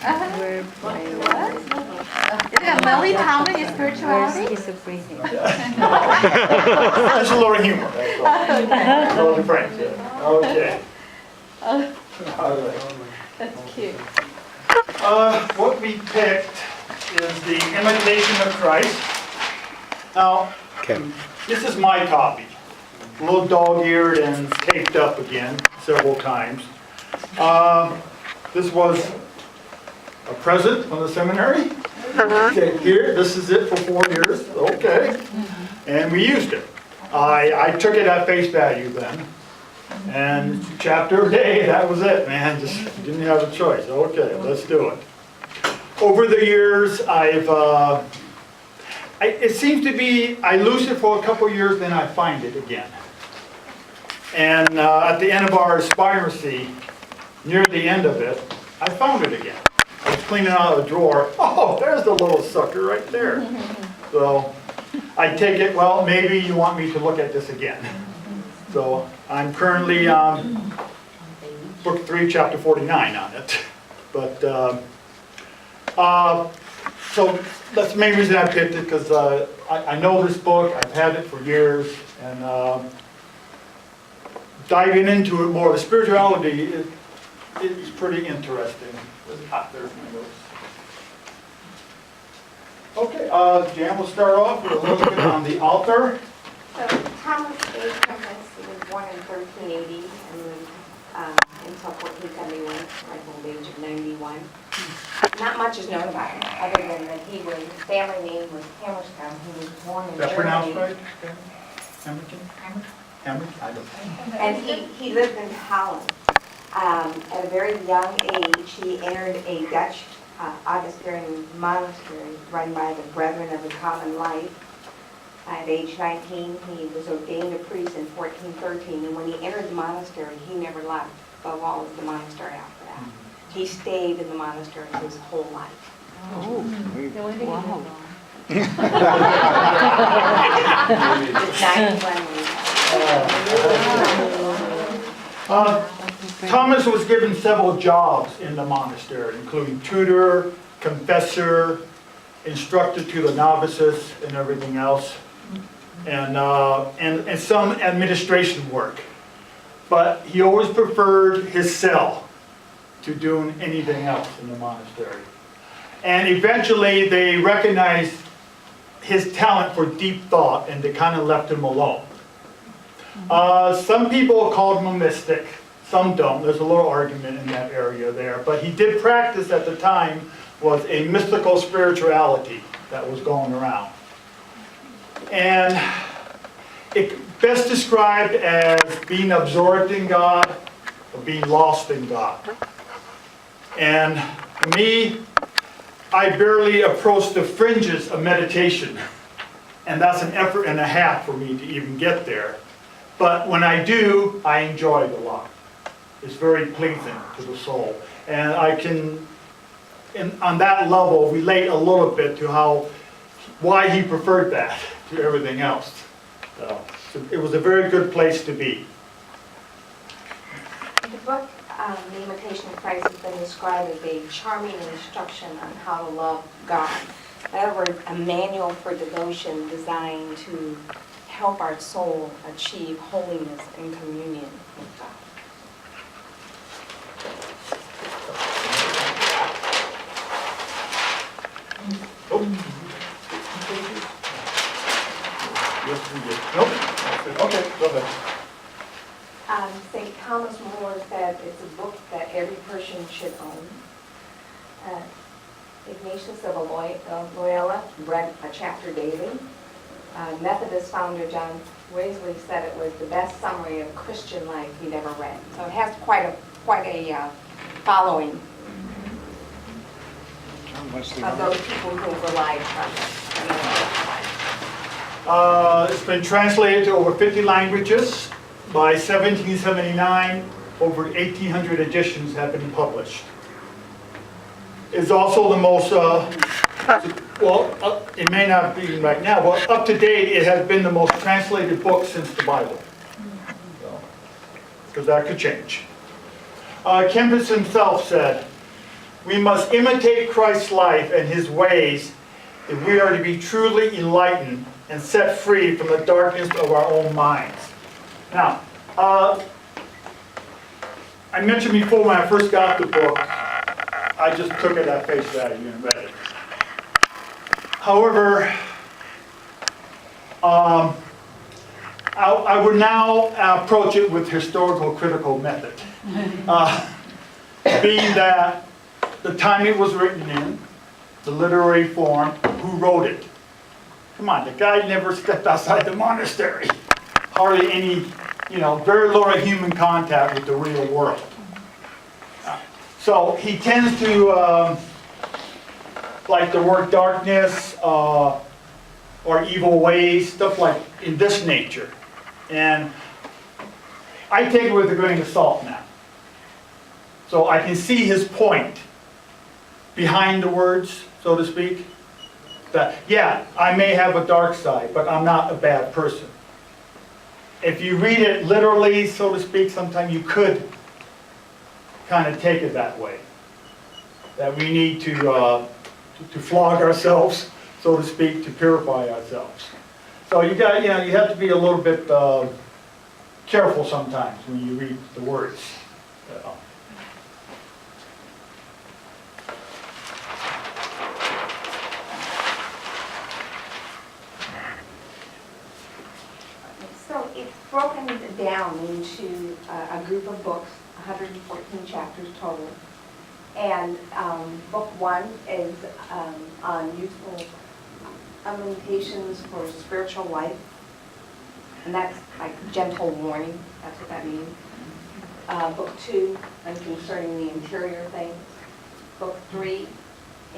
Where What? Isn't Lily Tomlin your spirituality? schizophrenia. That's a little humor. That's all. Frank. Okay. All right. That's cute. What we picked is the Imitation of Christ. Now, this is my copy. A little dog-eared and taped up again several times. This was a present from the seminary. Okay, here, this is it for 4 years. Okay. And we used it. I took it at face value then. And chapter a day, that was it, man. Just didn't have a choice. Okay, let's do it. Over the years, it seems to be, I lose it for a couple years, then I find it again. And at the end of our aspirancy, near the end of it, I found it again. I was cleaning out a drawer. Oh, there's the little sucker right there. So I take it, well, maybe you want me to look at this again. So I'm currently book 3, chapter 49 on it. But so that's the main reason I picked it, because I know this book. I've had it for years, and diving into it more, the spirituality is pretty interesting. There's my notes. Okay, Jan will start off with a little bit on the author. So Thomas A. Kempis was born in 1380 and lived until 1471, like old age of 91. Not much is known about him, other than that his family name was Hammerstown. He was born in Is that Germany. pronounced right? Hamilton? Hamilton? I don't know. And he lived in Holland. At a very young age, he entered a Dutch Augustinian monastery run by the Brethren of the Common Life. At age 19, he was ordained a priest in 1413, and when he entered the monastery, he never left the walls of the monastery after that. He stayed in the monastery his whole life. Oh, wow. It's 91 Thomas was given several jobs in the monastery, including tutor, confessor, instructor to the novices, and everything else, and some administration work. But he always preferred his cell to doing anything else in the monastery. And eventually they recognized his talent for deep thought, and they kind of left him alone. Some people called him a mystic, some don't. There's a little argument in that area there. But he did practice at the time was a mystical spirituality that was going around. And it best described as being absorbed in God or being lost in God. And me, I barely approach the fringes of meditation. And that's an effort and a half for me to even get there. But when I do, I enjoy it a lot. It's very pleasing to the soul. And I can, on that level, relate a little bit to why he preferred that to everything else. So it was a very good place to be. The book, The Imitation of Christ, has been described as a charming instruction on how to love God. In other words, a manual for devotion designed to help our soul achieve holiness and communion with God. Oh. Yes, we did. Nope. Okay, go ahead. St. Thomas More said it's a book that every person should own. Ignatius of Loyola read a chapter daily. Methodist founder John Wesley said it was the best summary of Christian life he'd ever read. So it has quite a following of those people who relied on it. It's been translated to over 50 languages. By 1779, over 1,800 editions have been published. It's also the most, it may not be right now, but up to date, it has been the most translated book since the Bible. Because that could change. Kempis himself said, We must imitate Christ's life and his ways if we are to be truly enlightened and set free from the darkness of our own minds. Now, I mentioned before when I first got the book, I just took it at face value and read it. However, I would now approach it with historical critical method. Being that the time it was written in, the literary form, who wrote it. Come on, the guy never stepped outside the monastery. Hardly any, very little human contact with the real world. So he tends to like the word darkness or evil ways, stuff like in this nature. And I take it with a grain of salt now. So I can see his point behind the words, so to speak. That, yeah, I may have a dark side, but I'm not a bad person. If you read it literally, so to speak, sometimes you could kind of take it that way. That we need to flog ourselves, so to speak, to purify ourselves. So you have to be a little bit careful sometimes when you read the words. So it's broken down into a group of books, 114 chapters total. And book 1 is on useful limitations for spiritual life. And that's like gentle warning, that's what that means. Book 2, and concerning the interior things. Book 3,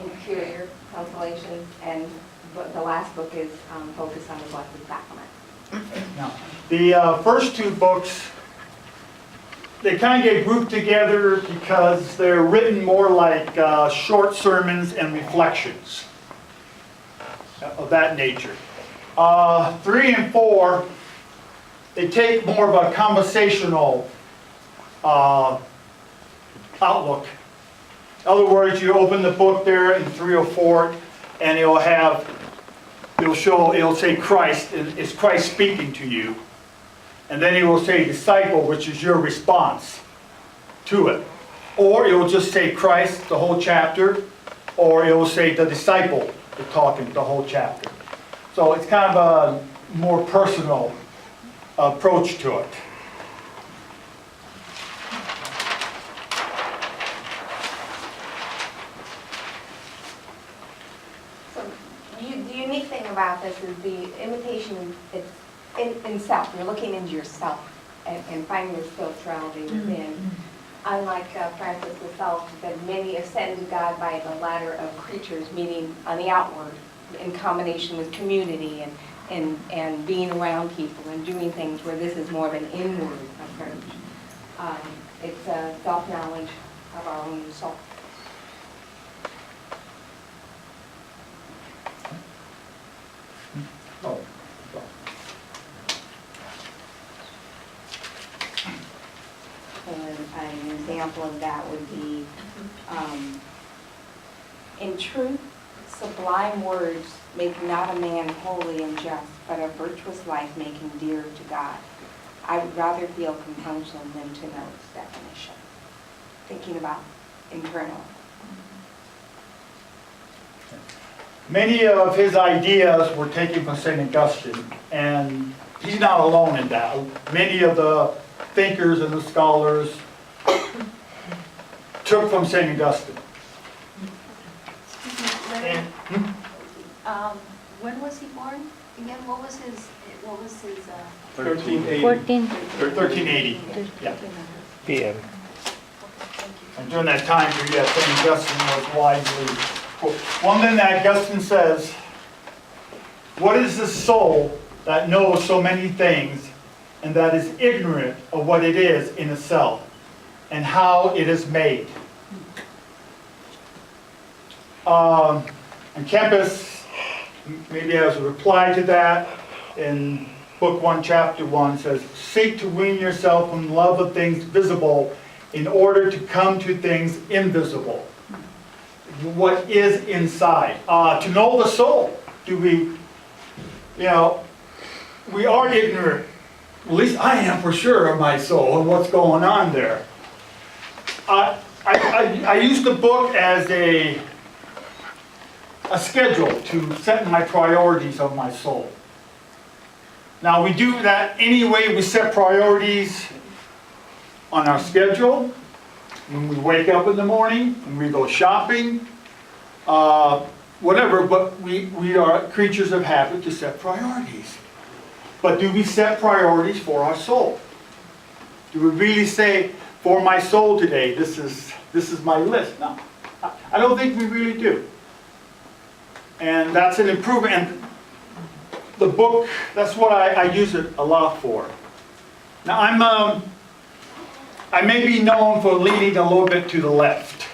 interior consolation. And the last book is focused on the Blessed Sacrament. Now, the first 2 books, they kind of get grouped together because they're written more like short sermons and reflections of that nature. 3 and 4, they take more of a conversational outlook. In other words, you open the book there in 3 or 4, and it'll say Christ, is Christ speaking to you? And then it will say disciple, which is your response to it. Or it will just say Christ, the whole chapter, or it will say the disciple, talking the whole chapter. So it's kind of a more personal approach to it. So the unique thing about this is the imitation in self. You're looking into yourself and finding your spirituality within. Unlike Francis de Sales, that many ascend to God by the ladder of creatures, meaning on the outward, in combination with community and being around people and doing things, where this is more of an inward approach. It's a self-knowledge of our own soul. Oh. And an example of that would be, in truth, sublime words make not a man holy and just, but a virtuous life make him dear to God. I would rather feel compunction than to know its definition. Thinking about internal. Many of his ideas were taken from St. Augustine, and he's not alone in that. Many of the thinkers and the scholars took from St. Augustine. And, When was he born? Again, what was his 1380. 1380. Yeah. PM. And during that time period, St. Augustine was widely quoted. One thing that Augustine says, what is the soul that knows so many things and that is ignorant of what it is in itself and how it is made? And Kempis, maybe as a reply to that, in Book 1, Chapter 1, says, seek to wean yourself from love of things visible in order to come to things invisible. what is inside. To know the soul, do we, we are ignorant, at least I am for sure, of my soul and what's going on there. I use the book as a schedule to set my priorities of my soul. Now we do that anyway. We set priorities on our schedule, when we wake up in the morning, when we go shopping, whatever, but we are creatures of habit to set priorities. But do we set priorities for our soul? Do we really say, for my soul today, this is my list? No, I don't think we really do. And that's an improvement. And the book, that's what I use it a lot for. Now I may be known for leaning a little bit to the left.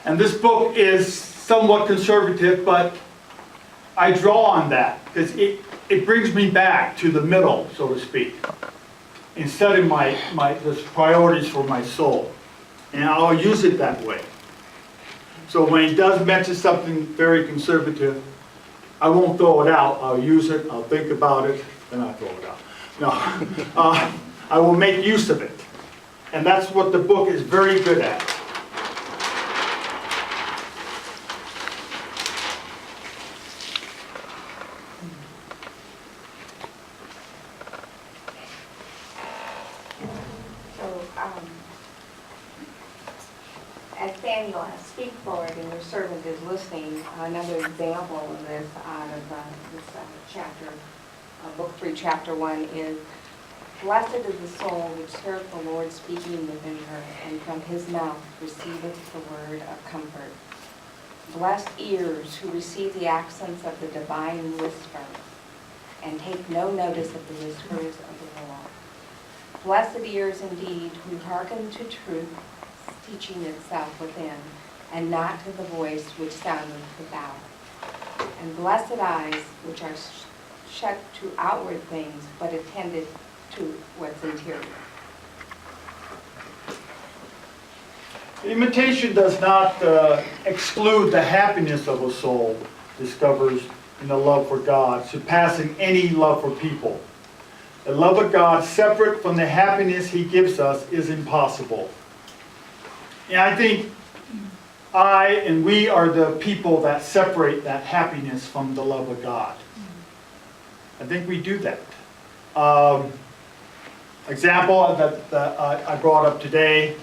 And this book is somewhat conservative, but I draw on that because it brings me back to the middle, so to speak, in setting my priorities for my soul. And I'll use it that way. So when he does mention something very conservative, I won't throw it out. I'll use it, I'll think about it, then I'll throw it out. No, I will make use of it. And that's what the book is very good at. As Samuel has speak forward and your servant is listening, another example of this out of this chapter, book 3, chapter 1 is, blessed is the soul which heareth the Lord speaking within her, and from his mouth receiveth the word of comfort. Blessed ears who receive the accents of the divine whisper, and take no notice of the whispers of the law. Blessed ears indeed who hearken to truth, teaching itself within, and not to the voice which soundeth without. And blessed eyes, which are shut to outward things, but attended to what's interior. Imitation does not exclude the happiness of a soul discovers in the love for God, surpassing any love for people. The love of God, separate from the happiness He gives us, is impossible. And I think I and we are the people that separate that happiness from the love of God. I think we do that. Example that I brought up today,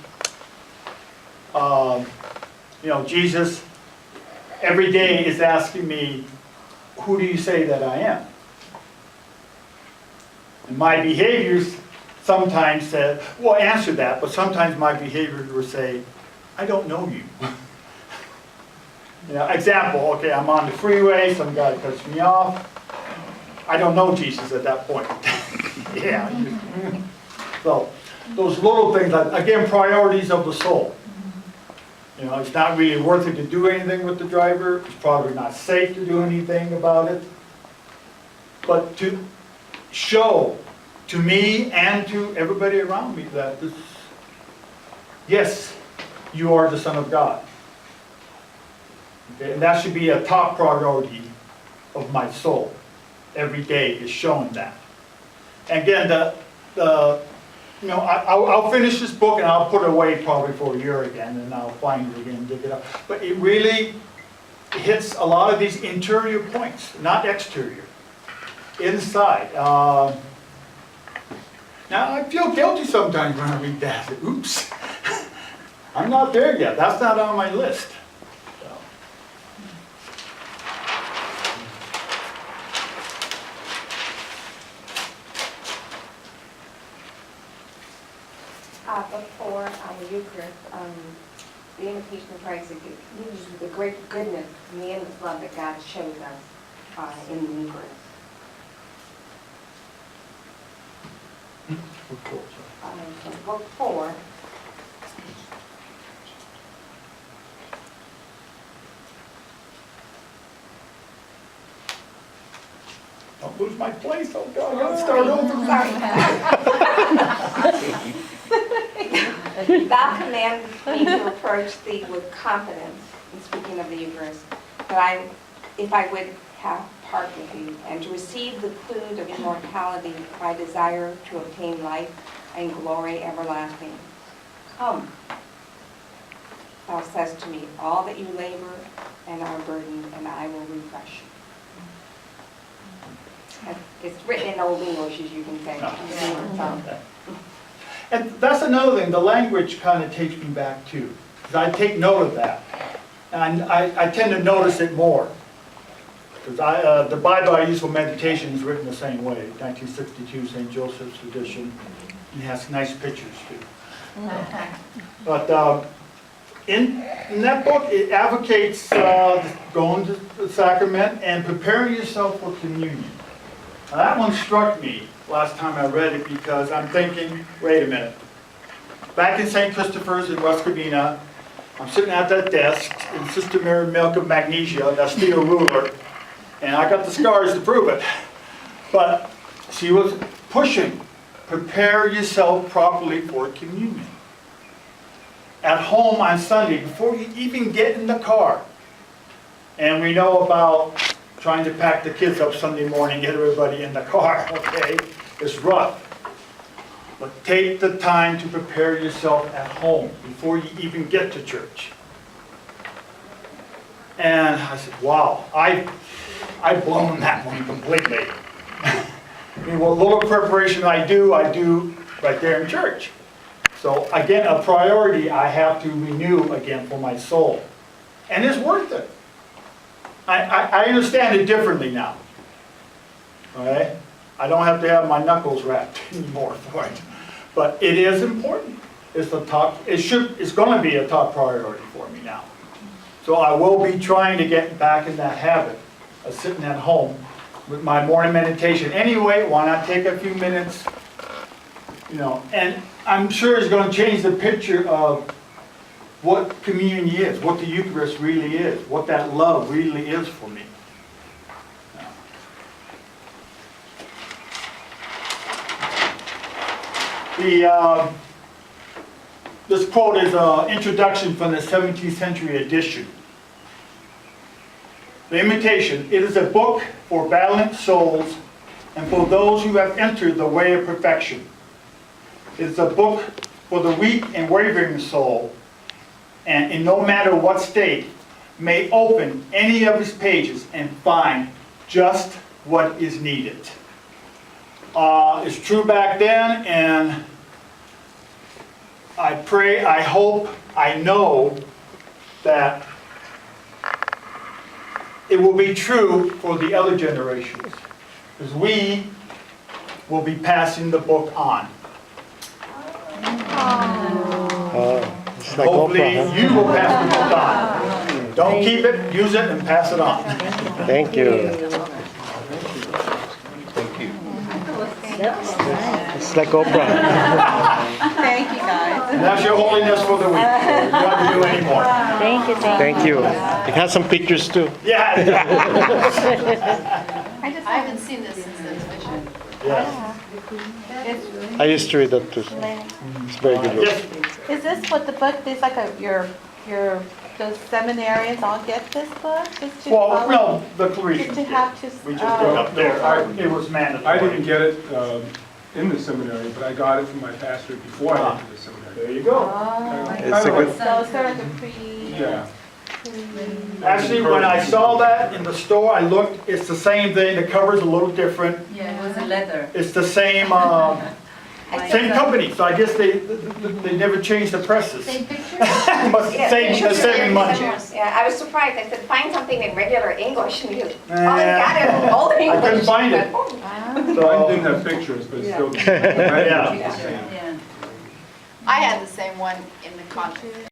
Jesus every day is asking me, who do you say that I am? And my behaviors sometimes said, well, answer that, but sometimes my behaviors will say, I don't know you. Example, okay, I'm on the freeway, some guy cuts me off. I don't know Jesus at that point. Yeah. So, those little things, again, priorities of the soul. It's not really worth it to do anything with the driver. It's probably not safe to do anything about it. But to show to me and to everybody around me that yes, you are the Son of God. Okay? And that should be a top priority of my soul. Every day is showing that. And again, I'll finish this book and I'll put it away probably for a year again, and I'll find it again and dig it up. But it really hits a lot of these interior points, not exterior. Inside. Now, I feel guilty sometimes when I read that. Oops. I'm not there yet. That's not on my list. Before the Eucharist, the invitation of Christ, it gives you the great goodness and the endless love that God shows us in the Eucharist. So book 4. Don't lose my place. Oh God, I gotta start over. Thou commandest me to approach thee with confidence, in speaking of the Eucharist, that if I would have part with thee, and to receive the food of immortality, I desire to obtain life and glory everlasting. Come, thou says to me, all that you labor and are burdened, and I will refresh you. It's written in Old English, as you can say. So, And that's another thing, the language kind of takes me back too, because I take note of that. And I tend to notice it more. Because the Bible I use for meditation is written the same way, 1962 St. Joseph's edition. It has nice pictures too. But in that book, it advocates going to the sacrament and preparing yourself for communion. Now, that one struck me last time I read it because I'm thinking, wait a minute. Back in St. Christopher's in West Covina, I'm sitting at that desk in Sister Mary Milk of Magnesia, that steel ruler, and I got the scars to prove it. But she was pushing, prepare yourself properly for communion. At home on Sunday, before you even get in the car. And we know about trying to pack the kids up Sunday morning, get everybody in the car, okay? It's rough. But take the time to prepare yourself at home before you even get to church. And I said, wow, I've blown that one completely. I mean, what little preparation I do right there in church. So again, a priority I have to renew again for my soul. And it's worth it. I understand it differently now. Okay? I don't have to have my knuckles wrapped anymore for it. But it is important. It's the top, it's going to be a top priority for me now. So I will be trying to get back in that habit of sitting at home with my morning meditation. Anyway, why not take a few minutes, and I'm sure it's going to change the picture of what communion is, what the Eucharist really is, what that love really is for me. This quote is an introduction from the 17th century edition. The Imitation, it is a book for valiant souls and for those who have entered the way of perfection. It is a book for the weak and wavering soul, and in no matter what state, may open any of its pages and find just what is needed. It's true back then, and I pray, I hope, I know that it will be true for the other generations, because we will be passing the book on. It's like Hopefully Oprah, huh? you will pass the book on. Don't keep it, use it, and pass it on. Thank you. It's like Oprah. Thank you, guys. And that's your holiness for the week. You don't have to do any more. Thank you. It has some pictures too. Yeah. I haven't seen this since the mission. Yeah. I used to read that too. It's very good book. Yes. Is this what the book, there's like those seminarians all get this book? Just to Well, follow- no, the Just Claretians to did. have to. We just put it up there. It was I mandatory. didn't get it in the seminary, but I got it from my pastor before I went to the seminary. There you go. Oh, It's a good, so it's sort of like a pre. Yeah. Actually, when I saw that in the store, I looked, it's the same thing. The cover's a little different. Yeah, it was a leather. It's the same company, so I guess they never changed the presses. Same picture? Must Yeah, save pictures are saving very money. similar. Yeah, I was surprised. I said, find something in regular English, and because all I Yeah. got is old English. couldn't find it. But, Mine So, didn't have pictures, but it's still. Yeah. It's the same. Yeah. I had the same one in the conference.